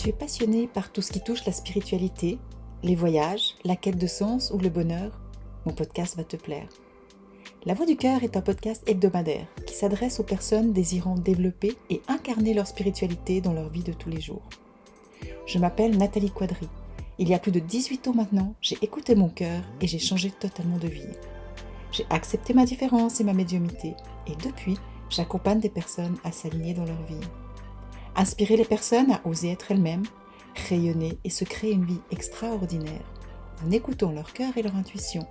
Tu es passionné par tout ce qui touche la spiritualité, les voyages, la quête de sens ou le bonheur? Mon podcast va te plaire. La Voix du Cœur est un podcast hebdomadaire qui s'adresse aux personnes désirant développer et incarner leur spiritualité dans leur vie de tous les jours. Je m'appelle Nathalie Quadri. Il y a plus de 18 ans maintenant, j'ai écouté mon cœur et j'ai changé totalement de vie. J'ai accepté ma différence et ma médiumnité et depuis, j'accompagne des personnes à s'aligner dans leur vie. Inspirer les personnes à oser être elles-mêmes, rayonner et se créer une vie extraordinaire en écoutant leur cœur et leur intuition.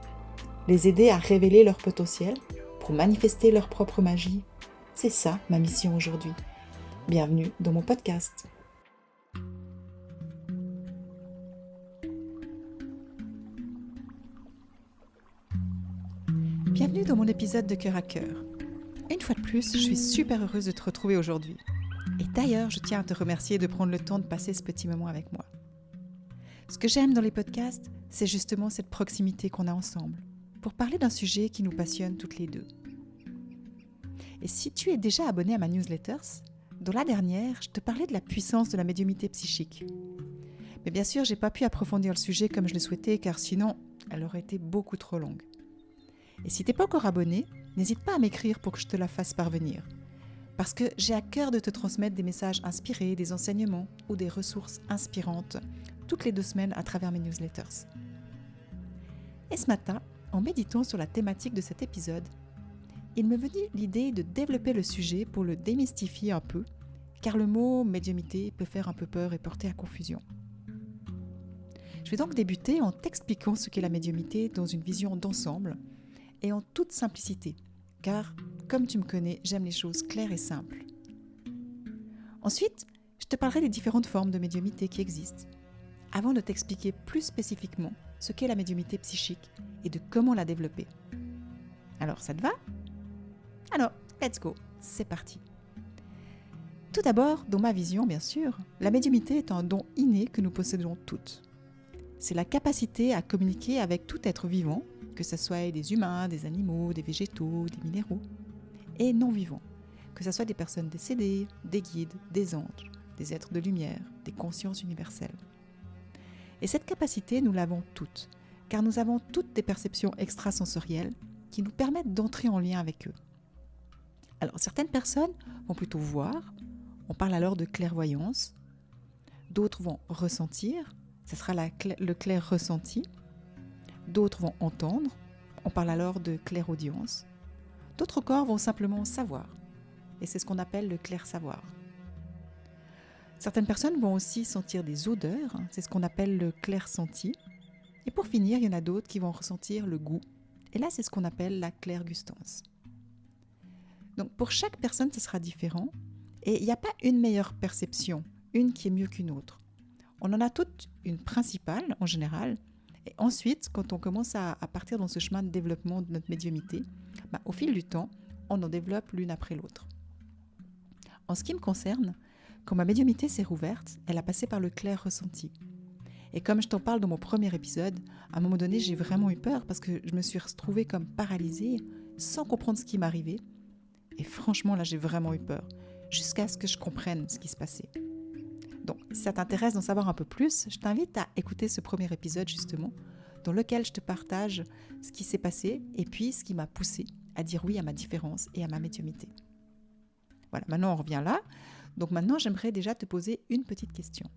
Les aider à révéler leur potentiel pour manifester leur propre magie. C'est ça ma mission aujourd'hui. Bienvenue dans mon podcast. Bienvenue dans mon épisode de Cœur à Cœur. Une fois de plus, je suis super heureuse de te retrouver aujourd'hui. Et d'ailleurs, je tiens à te remercier de prendre le temps de passer ce petit moment avec moi. Ce que j'aime dans les podcasts, c'est justement cette proximité qu'on a ensemble, pour parler d'un sujet qui nous passionne toutes les deux. Et si tu es déjà abonné à ma newsletter, dans la dernière, je te parlais de la puissance de la médiumnité psychique. Mais bien sûr, je n'ai pas pu approfondir le sujet comme je le souhaitais, car sinon, elle aurait été beaucoup trop longue. Et si tu n'es pas encore abonné, n'hésite pas à m'écrire pour que je te la fasse parvenir. Parce que j'ai à cœur de te transmettre des messages inspirés, des enseignements ou des ressources inspirantes toutes les 2 semaines à travers mes newsletters. Et ce matin, en méditant sur la thématique de cet épisode, il me venait l'idée de développer le sujet pour le démystifier un peu, car le mot médiumnité peut faire un peu peur et porter à confusion. Je vais donc débuter en t'expliquant ce qu'est la médiumnité dans une vision d'ensemble et en toute simplicité, car, comme tu me connais, j'aime les choses claires et simples. Ensuite, je te parlerai des différentes formes de médiumnité qui existent, avant de t'expliquer plus spécifiquement ce qu'est la médiumnité psychique et de comment la développer. Alors, ça te va ? Alors, let's go, c'est parti. Tout d'abord, dans ma vision, bien sûr, la médiumnité est un don inné que nous possédons toutes. C'est la capacité à communiquer avec tout être vivant, que ce soit des humains, des animaux, des végétaux, des minéraux, et non vivants, que ce soit des personnes décédées, des guides, des anges, des êtres de lumière, des consciences universelles. Et cette capacité, nous l'avons toutes, car nous avons toutes des perceptions extrasensorielles qui nous permettent d'entrer en lien avec eux. Alors, certaines personnes vont plutôt voir, on parle alors de clairvoyance, d'autres vont ressentir, ce sera le clair ressenti, d'autres vont entendre, on parle alors de clairaudience, d'autres encore vont simplement savoir, et c'est ce qu'on appelle le clair savoir. Certaines personnes vont aussi sentir des odeurs, c'est ce qu'on appelle le clair senti, et pour finir, il y en a d'autres qui vont ressentir le goût, et là c'est ce qu'on appelle la clairgustance. Donc pour chaque personne, ce sera différent, et il n'y a pas une meilleure perception, une qui est mieux qu'une autre. On en a toutes une principale en général, et ensuite, quand on commence à partir dans ce chemin de développement de notre médiumnité, au fil du temps, on en développe l'une après l'autre. En ce qui me concerne, quand ma médiumnité s'est rouverte, elle a passé par le clair ressenti. Et comme je t'en parle dans mon premier épisode, à un moment donné, j'ai vraiment eu peur parce que je me suis retrouvée comme paralysée, sans comprendre ce qui m'arrivait. Et franchement, là, j'ai vraiment eu peur, jusqu'à ce que je comprenne ce qui se passait. Donc, si ça t'intéresse d'en savoir un peu plus, je t'invite à écouter ce premier épisode justement, dans lequel je te partage ce qui s'est passé et puis ce qui m'a poussée à dire oui à ma différence et à ma médiumnité. Voilà, maintenant on revient là. Donc maintenant, j'aimerais déjà te poser une petite question.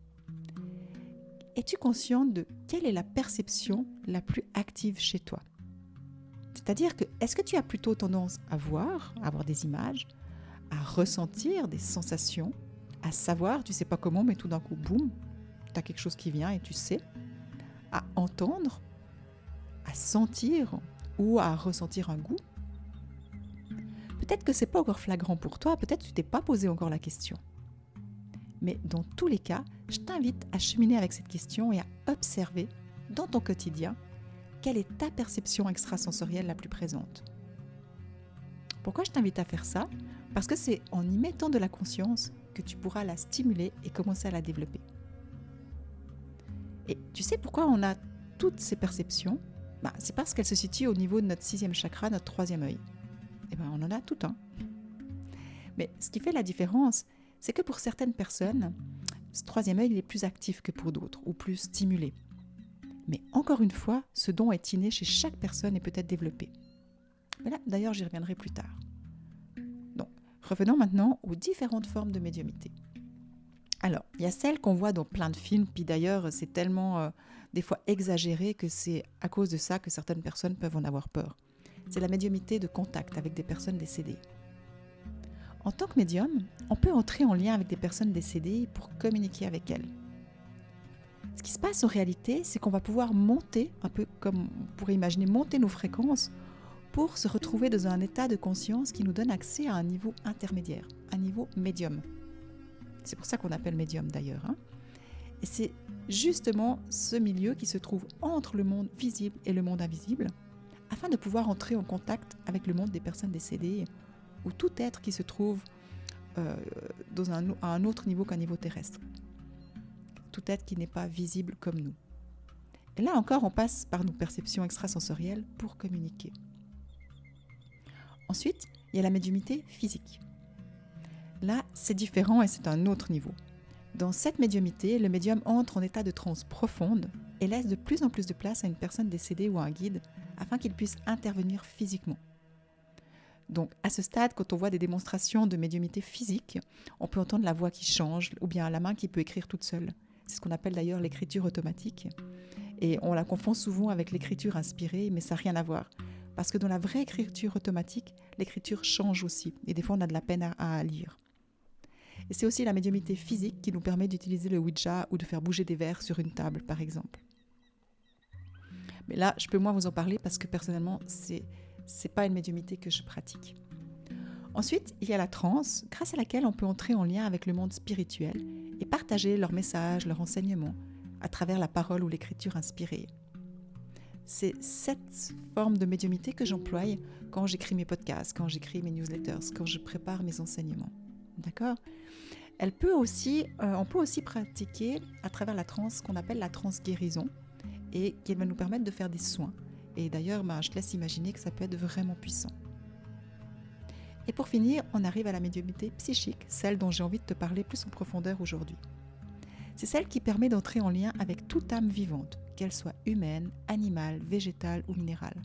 Es-tu consciente de quelle est la perception la plus active chez toi ? C'est-à-dire que, est-ce que tu as plutôt tendance à voir, à avoir des images, à ressentir des sensations, à savoir, tu sais pas comment, mais tout d'un coup, boum, tu as quelque chose qui vient et tu sais, à entendre, à sentir ou à ressentir un goût. Peut-être que c'est pas encore flagrant pour toi, peut-être que tu t'es pas posé encore la question. Mais dans tous les cas, je t'invite à cheminer avec cette question et à observer dans ton quotidien quelle est ta perception extrasensorielle la plus présente. Pourquoi je t'invite à faire ça ? Parce que c'est en y mettant de la conscience que tu pourras la stimuler et commencer à la développer. Et tu sais pourquoi on a toutes ces perceptions ? C'est parce qu'elles se situent au niveau de notre 6e chakra, notre 3e œil. Et on en a tout un. Mais ce qui fait la différence, c'est que pour certaines personnes, ce troisième œil il est plus actif que pour d'autres ou plus stimulé. Mais encore une fois, ce don est inné chez chaque personne et peut être développé. Mais là, d'ailleurs, j'y reviendrai plus tard. Donc, revenons maintenant aux différentes formes de médiumnité. Alors, il y a celles qu'on voit dans plein de films, puis d'ailleurs, c'est tellement des fois exagéré que c'est à cause de ça que certaines personnes peuvent en avoir peur. C'est la médiumnité de contact avec des personnes décédées. En tant que médium, on peut entrer en lien avec des personnes décédées pour communiquer avec elles. Ce qui se passe en réalité, c'est qu'on va pouvoir monter, un peu comme on pourrait imaginer, monter nos fréquences pour se retrouver dans un état de conscience qui nous donne accès à un niveau intermédiaire, un niveau médium. C'est pour ça qu'on appelle médium d'ailleurs. Et c'est justement ce milieu qui se trouve entre le monde visible et le monde invisible, afin de pouvoir entrer en contact avec le monde des personnes décédées, ou tout être qui se trouve à un autre niveau qu'un niveau terrestre. Tout être qui n'est pas visible comme nous. Et là encore, on passe par nos perceptions extrasensorielles pour communiquer. Ensuite, il y a la médiumnité physique. Là, c'est différent et c'est un autre niveau. Dans cette médiumnité, le médium entre en état de transe profonde et laisse de plus en plus de place à une personne décédée ou à un guide afin qu'il puisse intervenir physiquement. Donc, à ce stade, quand on voit des démonstrations de médiumnité physique, on peut entendre la voix qui change ou bien la main qui peut écrire toute seule. C'est ce qu'on appelle d'ailleurs l'écriture automatique. Et on la confond souvent avec l'écriture inspirée, mais ça n'a rien à voir. Parce que dans la vraie écriture automatique, l'écriture change aussi. Et des fois, on a de la peine à lire. Et c'est aussi la médiumnité physique qui nous permet d'utiliser le Ouija ou de faire bouger des verres sur une table, par exemple. Mais là, je peux moins vous en parler parce que personnellement, c'est pas une médiumnité que je pratique. Ensuite, il y a la transe, grâce à laquelle on peut entrer en lien avec le monde spirituel et partager leurs messages, leurs enseignements, à travers la parole ou l'écriture inspirée. C'est cette forme de médiumnité que j'emploie quand j'écris mes podcasts, quand j'écris mes newsletters, quand je prépare mes enseignements. D'accord ? On peut aussi pratiquer à travers la transe ce qu'on appelle la transe guérison et qui va nous permettre de faire des soins. Et d'ailleurs, je te laisse imaginer que ça peut être vraiment puissant. Et pour finir, on arrive à la médiumnité psychique, celle dont j'ai envie de te parler plus en profondeur aujourd'hui. C'est celle qui permet d'entrer en lien avec toute âme vivante, qu'elle soit humaine, animale, végétale ou minérale.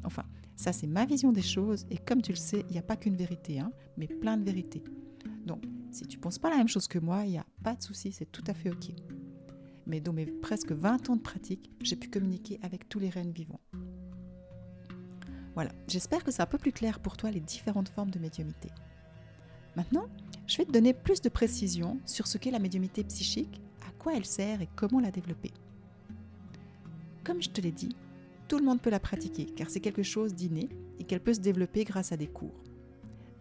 Enfin, ça c'est ma vision des choses et comme tu le sais, il n'y a pas qu'une vérité, mais plein de vérités. Donc, si tu ne penses pas la même chose que moi, il n'y a pas de souci, c'est tout à fait ok. Mais dans mes presque 20 ans de pratique, j'ai pu communiquer avec tous les rennes vivants. Voilà, j'espère que c'est un peu plus clair pour toi les différentes formes de médiumnité. Maintenant, je vais te donner plus de précisions sur ce qu'est la médiumnité psychique, à quoi elle sert et comment la développer. Comme je te l'ai dit, tout le monde peut la pratiquer car c'est quelque chose d'inné et qu'elle peut se développer grâce à des cours.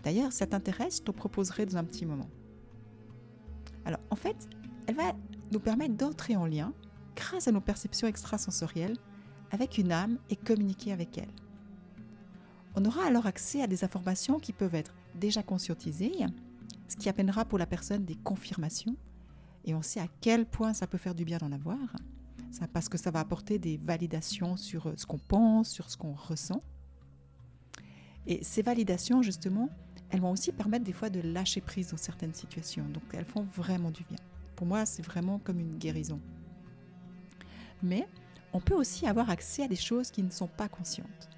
D'ailleurs, si ça t'intéresse, je t'en proposerai dans un petit moment. Alors, en fait, elle va nous permettre d'entrer en lien, grâce à nos perceptions extrasensorielles, avec une âme et communiquer avec elle. On aura alors accès à des informations qui peuvent être déjà conscientisées, ce qui amènera pour la personne des confirmations, et on sait à quel point ça peut faire du bien d'en avoir, parce que ça va apporter des validations sur ce qu'on pense, sur ce qu'on ressent. Et ces validations, justement, elles vont aussi permettre des fois de lâcher prise dans certaines situations, donc elles font vraiment du bien. Pour moi, c'est vraiment comme une guérison. Mais on peut aussi avoir accès à des choses qui ne sont pas conscientes.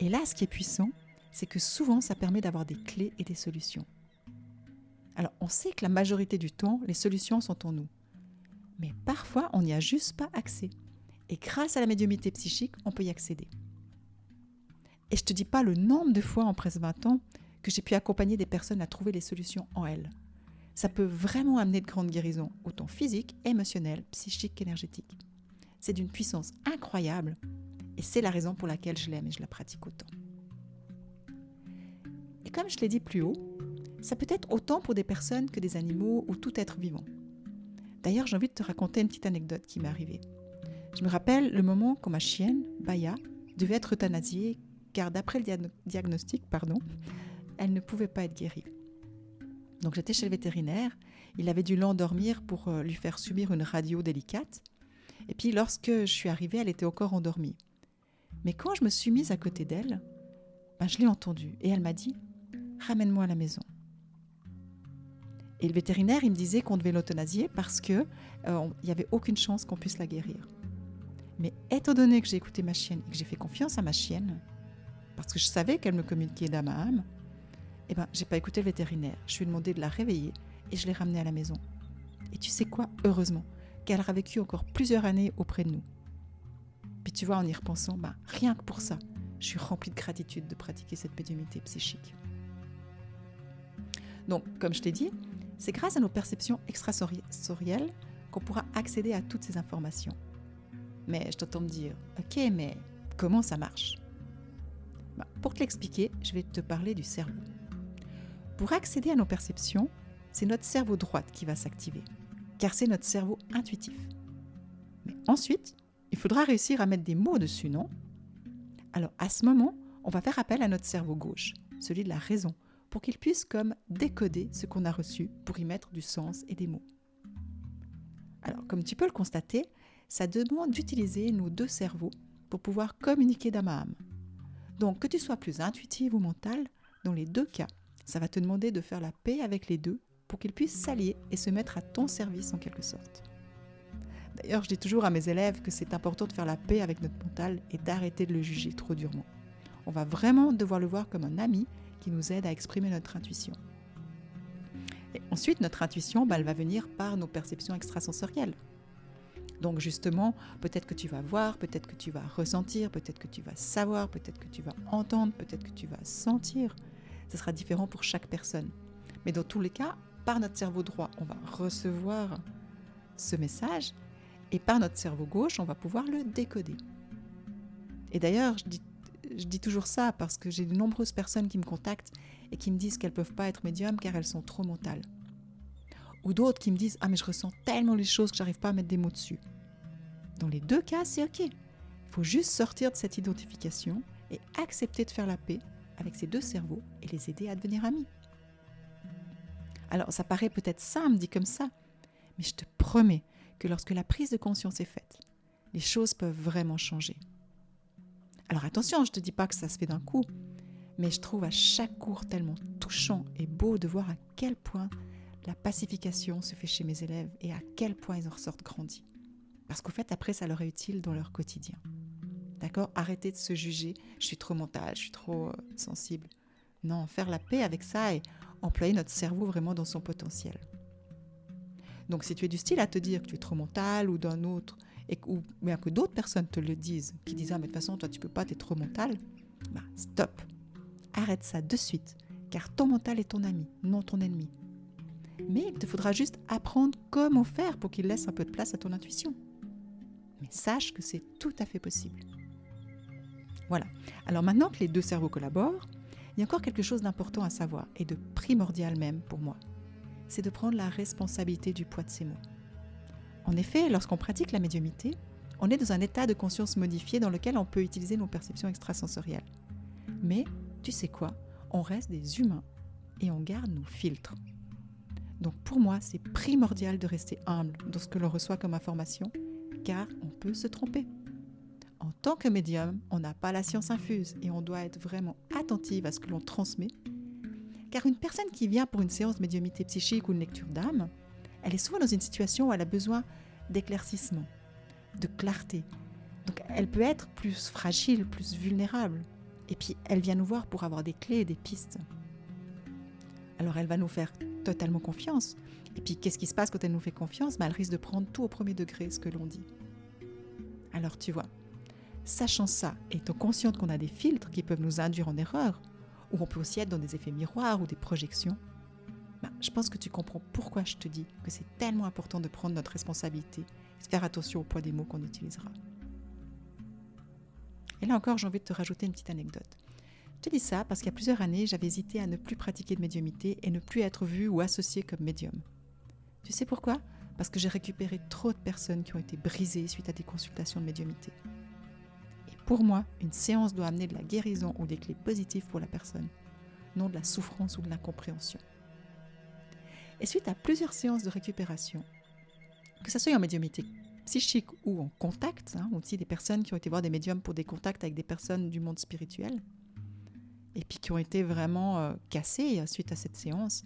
Et là, ce qui est puissant, c'est que souvent, ça permet d'avoir des clés et des solutions. Alors, on sait que la majorité du temps, les solutions sont en nous. Mais parfois, on n'y a juste pas accès. Et grâce à la médiumnité psychique, on peut y accéder. Et je ne te dis pas le nombre de fois en presque 20 ans que j'ai pu accompagner des personnes à trouver les solutions en elles. Ça peut vraiment amener de grandes guérisons, autant physiques, émotionnelles, psychiques qu'énergétiques. C'est d'une puissance incroyable et c'est la raison pour laquelle je l'aime et je la pratique autant. Et comme je l'ai dit plus haut, ça peut être autant pour des personnes que des animaux ou tout être vivant. D'ailleurs, j'ai envie de te raconter une petite anecdote qui m'est arrivée. Je me rappelle le moment quand ma chienne, Baya, devait être euthanasiée car d'après le diagnostic, elle ne pouvait pas être guérie. Donc j'étais chez le vétérinaire, il avait dû l'endormir pour lui faire subir une radio délicate. Et puis lorsque je suis arrivée, elle était encore endormie. Mais quand je me suis mise à côté d'elle, je l'ai entendue et elle m'a dit « Ramène-moi à la maison ». Et le vétérinaire, il me disait qu'on devait l'euthanasier parce qu'il n'y avait aucune chance qu'on puisse la guérir. Mais étant donné que j'ai écouté ma chienne et que j'ai fait confiance à ma chienne, parce que je savais qu'elle me communiquait d'âme à âme, eh ben, j'ai pas écouté le vétérinaire. Je lui ai demandé de la réveiller et je l'ai ramenée à la maison. Et tu sais quoi? Heureusement qu'elle aura vécu encore plusieurs années auprès de nous. Puis tu vois, en y repensant, rien que pour ça, je suis remplie de gratitude de pratiquer cette médiumnité psychique. Donc, comme je t'ai dit, c'est grâce à nos perceptions extrasensorielles qu'on pourra accéder à toutes ces informations. Mais je t'entends me dire, ok, mais comment ça marche? Pour te l'expliquer, je vais te parler du cerveau. Pour accéder à nos perceptions, c'est notre cerveau droit qui va s'activer, car c'est notre cerveau intuitif. Mais ensuite, il faudra réussir à mettre des mots dessus, non? Alors à ce moment, on va faire appel à notre cerveau gauche, celui de la raison, pour qu'il puisse comme décoder ce qu'on a reçu pour y mettre du sens et des mots. Alors comme tu peux le constater, ça demande d'utiliser nos deux cerveaux pour pouvoir communiquer d'âme à âme. Donc que tu sois plus intuitive ou mentale, dans les deux cas, ça va te demander de faire la paix avec les deux pour qu'ils puissent s'allier et se mettre à ton service en quelque sorte. D'ailleurs, je dis toujours à mes élèves que c'est important de faire la paix avec notre mental et d'arrêter de le juger trop durement. On va vraiment devoir le voir comme un ami qui nous aide à exprimer notre intuition. Et ensuite, notre intuition, elle va venir par nos perceptions extrasensorielles. Donc justement, peut-être que tu vas voir, peut-être que tu vas ressentir, peut-être que tu vas savoir, peut-être que tu vas entendre, peut-être que tu vas sentir. Ce sera différent pour chaque personne. Mais dans tous les cas, par notre cerveau droit, on va recevoir ce message et par notre cerveau gauche, on va pouvoir le décoder. Et d'ailleurs, je dis toujours ça parce que j'ai de nombreuses personnes qui me contactent et qui me disent qu'elles ne peuvent pas être médiums car elles sont trop mentales. Ou d'autres qui me disent « Ah mais je ressens tellement les choses que j'arrive pas à mettre des mots dessus ». Dans les deux cas, c'est ok. Il faut juste sortir de cette identification et accepter de faire la paix avec ces deux cerveaux et les aider à devenir amis. Alors ça paraît peut-être simple dit comme ça, mais je te promets que lorsque la prise de conscience est faite, les choses peuvent vraiment changer. Alors attention, je ne te dis pas que ça se fait d'un coup, mais je trouve à chaque cours tellement touchant et beau de voir à quel point la pacification se fait chez mes élèves et à quel point ils en ressortent grandis. Parce qu'au fait, après, ça leur est utile dans leur quotidien. D'accord? Arrêtez de se juger, je suis trop mentale, je suis trop sensible. Non, faire la paix avec ça et employer notre cerveau vraiment dans son potentiel. Donc si tu es du style à te dire que tu es trop mental ou d'un autre, ou bien que d'autres personnes te le disent, qui disent « Ah mais de toute façon, toi tu peux pas, tu es trop mental », stop. Arrête ça de suite, car ton mental est ton ami, non ton ennemi. Mais il te faudra juste apprendre comment faire pour qu'il laisse un peu de place à ton intuition. Mais sache que c'est tout à fait possible. Voilà. Alors maintenant que les deux cerveaux collaborent, il y a encore quelque chose d'important à savoir et de primordial même pour moi. C'est de prendre la responsabilité du poids de ces mots. En effet, lorsqu'on pratique la médiumnité, on est dans un état de conscience modifié dans lequel on peut utiliser nos perceptions extrasensorielles. Mais, tu sais quoi? On reste des humains et on garde nos filtres. Donc pour moi, c'est primordial de rester humble dans ce que l'on reçoit comme information, car on peut se tromper. En tant que médium, on n'a pas la science infuse et on doit être vraiment attentive à ce que l'on transmet, car une personne qui vient pour une séance de médiumnité psychique ou une lecture d'âme, elle est souvent dans une situation où elle a besoin d'éclaircissement, de clarté. Donc elle peut être plus fragile, plus vulnérable. Et puis elle vient nous voir pour avoir des clés et des pistes. Alors elle va nous faire totalement confiance. Et puis qu'est-ce qui se passe quand elle nous fait confiance? Elle risque de prendre tout au premier degré ce que l'on dit. Alors tu vois, sachant ça, étant consciente qu'on a des filtres qui peuvent nous induire en erreur, ou on peut aussi être dans des effets miroirs ou des projections, je pense que tu comprends pourquoi je te dis que c'est tellement important de prendre notre responsabilité et de faire attention au poids des mots qu'on utilisera. Et là encore, j'ai envie de te rajouter une petite anecdote. Je te dis ça parce qu'il y a plusieurs années, j'avais hésité à ne plus pratiquer de médiumnité et ne plus être vue ou associée comme médium. Tu sais pourquoi? Parce que j'ai récupéré trop de personnes qui ont été brisées suite à des consultations de médiumnité. Et pour moi, une séance doit amener de la guérison ou des clés positives pour la personne, non de la souffrance ou de l'incompréhension. Et suite à plusieurs séances de récupération, que ce soit en médiumnité psychique ou en contact, aussi des personnes qui ont été voir des médiums pour des contacts avec des personnes du monde spirituel, et puis qui ont été vraiment cassées suite à cette séance,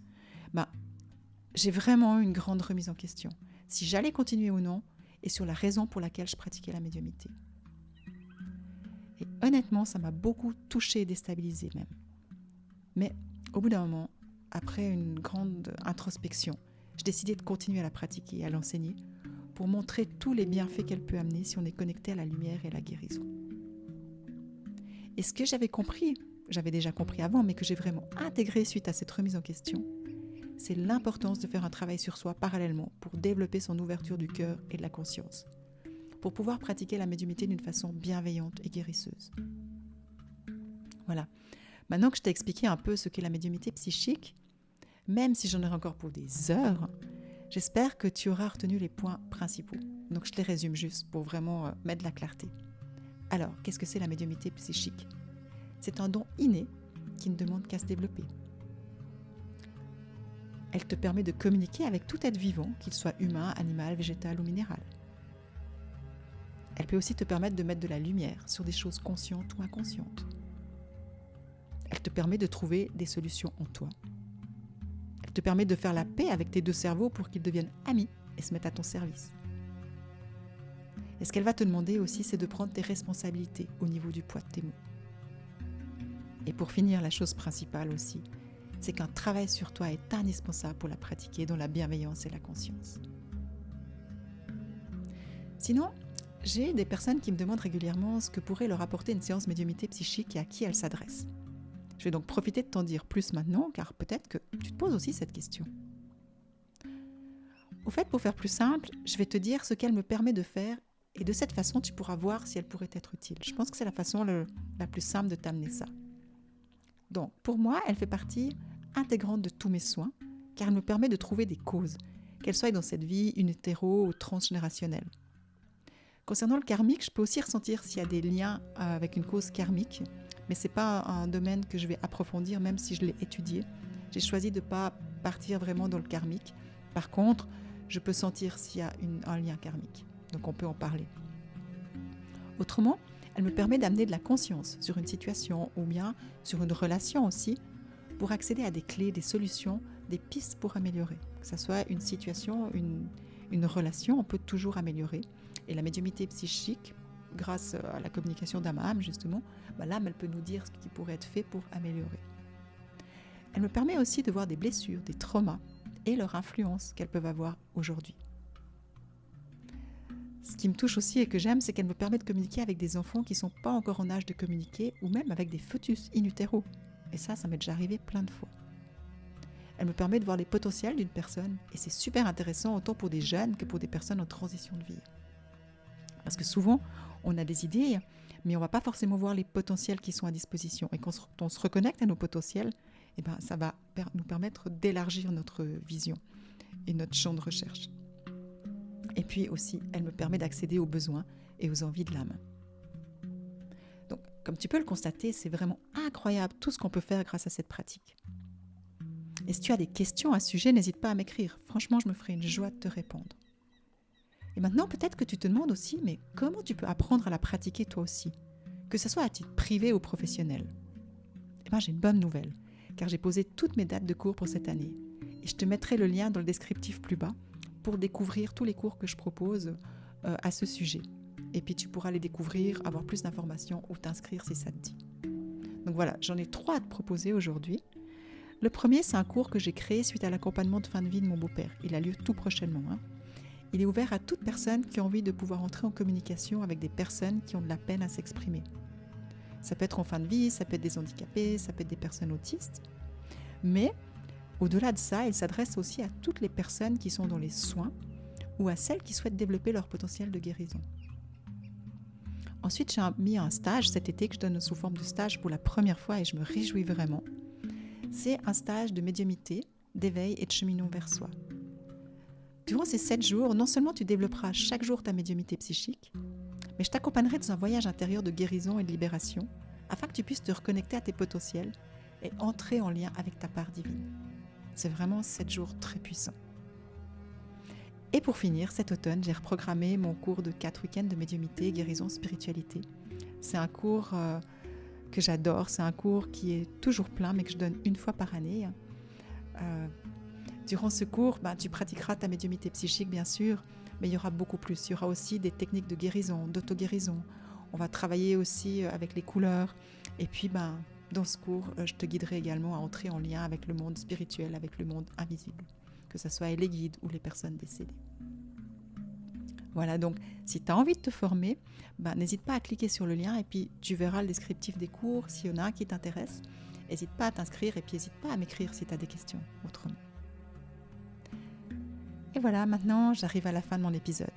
j'ai vraiment eu une grande remise en question, si j'allais continuer ou non, et sur la raison pour laquelle je pratiquais la médiumnité. Et honnêtement, ça m'a beaucoup touchée et déstabilisée même. Mais au bout d'un moment, après une grande introspection, j'ai décidé de continuer à la pratiquer et à l'enseigner pour montrer tous les bienfaits qu'elle peut amener si on est connecté à la lumière et à la guérison. Et ce que j'avais déjà compris avant, mais que j'ai vraiment intégré suite à cette remise en question, c'est l'importance de faire un travail sur soi parallèlement pour développer son ouverture du cœur et de la conscience, pour pouvoir pratiquer la médiumnité d'une façon bienveillante et guérisseuse. Voilà. Maintenant que je t'ai expliqué un peu ce qu'est la médiumnité psychique, même si j'en ai encore pour des heures, j'espère que tu auras retenu les points principaux. Donc je te les résume juste pour vraiment mettre de la clarté. Alors, qu'est-ce que c'est la médiumnité psychique ? C'est un don inné qui ne demande qu'à se développer. Elle te permet de communiquer avec tout être vivant, qu'il soit humain, animal, végétal ou minéral. Elle peut aussi te permettre de mettre de la lumière sur des choses conscientes ou inconscientes. Elle te permet de trouver des solutions en toi. Elle te permet de faire la paix avec tes deux cerveaux pour qu'ils deviennent amis et se mettent à ton service. Et ce qu'elle va te demander aussi, c'est de prendre tes responsabilités au niveau du poids de tes mots. Et pour finir, la chose principale aussi, c'est qu'un travail sur toi est indispensable pour la pratiquer dans la bienveillance et la conscience. Sinon, j'ai des personnes qui me demandent régulièrement ce que pourrait leur apporter une séance médiumnité psychique et à qui elle s'adresse. Je vais donc profiter de t'en dire plus maintenant, car peut-être que tu te poses aussi cette question. Au fait, pour faire plus simple, je vais te dire ce qu'elle me permet de faire, et de cette façon, tu pourras voir si elle pourrait être utile. Je pense que c'est la façon la plus simple de t'amener ça. Donc, pour moi, elle fait partie intégrante de tous mes soins, car elle me permet de trouver des causes, qu'elles soient dans cette vie unitéro ou transgénérationnelle. Concernant le karmique, je peux aussi ressentir s'il y a des liens avec une cause karmique, mais ce n'est pas un domaine que je vais approfondir, même si je l'ai étudié. J'ai choisi de ne pas partir vraiment dans le karmique. Par contre, je peux sentir s'il y a un lien karmique, donc on peut en parler. Autrement, elle me permet d'amener de la conscience sur une situation ou bien sur une relation aussi, pour accéder à des clés, des solutions, des pistes pour améliorer. Que ce soit une situation, une relation, on peut toujours améliorer. Et la médiumnité psychique, grâce à la communication d'âme à âme justement, l'âme elle peut nous dire ce qui pourrait être fait pour améliorer. Elle me permet aussi de voir des blessures, des traumas et leur influence qu'elles peuvent avoir aujourd'hui. Ce qui me touche aussi et que j'aime, c'est qu'elle me permet de communiquer avec des enfants qui ne sont pas encore en âge de communiquer ou même avec des fœtus in utero. Et ça m'est déjà arrivé plein de fois. Elle me permet de voir les potentiels d'une personne et c'est super intéressant autant pour des jeunes que pour des personnes en transition de vie. Parce que souvent, on a des idées, mais on ne va pas forcément voir les potentiels qui sont à disposition. Et quand on se reconnecte à nos potentiels, ça va nous permettre d'élargir notre vision et notre champ de recherche. Et puis aussi, elle me permet d'accéder aux besoins et aux envies de l'âme. Donc, comme tu peux le constater, c'est vraiment incroyable tout ce qu'on peut faire grâce à cette pratique. Et si tu as des questions à ce sujet, n'hésite pas à m'écrire. Franchement, je me ferai une joie de te répondre. Et maintenant, peut-être que tu te demandes aussi, mais comment tu peux apprendre à la pratiquer toi aussi, que ce soit à titre privé ou professionnel ? J'ai une bonne nouvelle, car j'ai posé toutes mes dates de cours pour cette année. Et je te mettrai le lien dans le descriptif plus bas pour découvrir tous les cours que je propose à ce sujet. Et puis tu pourras les découvrir, avoir plus d'informations ou t'inscrire si ça te dit. Donc voilà, j'en ai 3 à te proposer aujourd'hui. Le premier, c'est un cours que j'ai créé suite à l'accompagnement de fin de vie de mon beau-père. Il a lieu tout prochainement. Il est ouvert à toute personne qui a envie de pouvoir entrer en communication avec des personnes qui ont de la peine à s'exprimer. Ça peut être en fin de vie, ça peut être des handicapés, ça peut être des personnes autistes. Mais au-delà de ça, il s'adresse aussi à toutes les personnes qui sont dans les soins ou à celles qui souhaitent développer leur potentiel de guérison. Ensuite, j'ai mis un stage cet été que je donne sous forme de stage pour la première fois et je me réjouis vraiment. C'est un stage de médiumnité, d'éveil et de cheminement vers soi. Durant ces 7 jours, non seulement tu développeras chaque jour ta médiumnité psychique, mais je t'accompagnerai dans un voyage intérieur de guérison et de libération afin que tu puisses te reconnecter à tes potentiels et entrer en lien avec ta part divine. C'est vraiment 7 jours très puissants. Et pour finir, cet automne, j'ai reprogrammé mon cours de 4 week-ends de médiumnité, guérison, spiritualité. C'est un cours que j'adore, c'est un cours qui est toujours plein mais que je donne une fois par année. Durant ce cours, tu pratiqueras ta médiumnité psychique, bien sûr, mais il y aura beaucoup plus. Il y aura aussi des techniques de guérison, d'auto-guérison. On va travailler aussi avec les couleurs. Et puis, dans ce cours, je te guiderai également à entrer en lien avec le monde spirituel, avec le monde invisible, que ce soit les guides ou les personnes décédées. Voilà, donc si tu as envie de te former, n'hésite pas à cliquer sur le lien et puis tu verras le descriptif des cours. S'il y en a un qui t'intéresse, n'hésite pas à t'inscrire et puis n'hésite pas à m'écrire si tu as des questions autrement. Et voilà, maintenant j'arrive à la fin de mon épisode.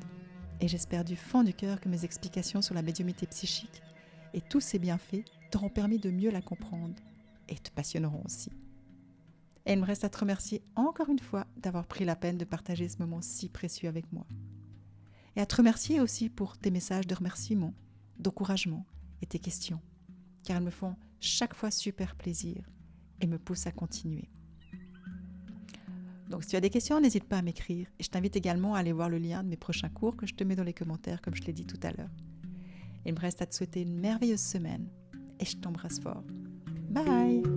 Et j'espère du fond du cœur que mes explications sur la médiumnité psychique et tous ses bienfaits t'auront permis de mieux la comprendre et te passionneront aussi. Et il me reste à te remercier encore une fois d'avoir pris la peine de partager ce moment si précieux avec moi. Et à te remercier aussi pour tes messages de remerciement, d'encouragement et tes questions, car elles me font chaque fois super plaisir et me poussent à continuer. Donc si tu as des questions, n'hésite pas à m'écrire et je t'invite également à aller voir le lien de mes prochains cours que je te mets dans les commentaires comme je l'ai dit tout à l'heure. Il me reste à te souhaiter une merveilleuse semaine et je t'embrasse fort. Bye!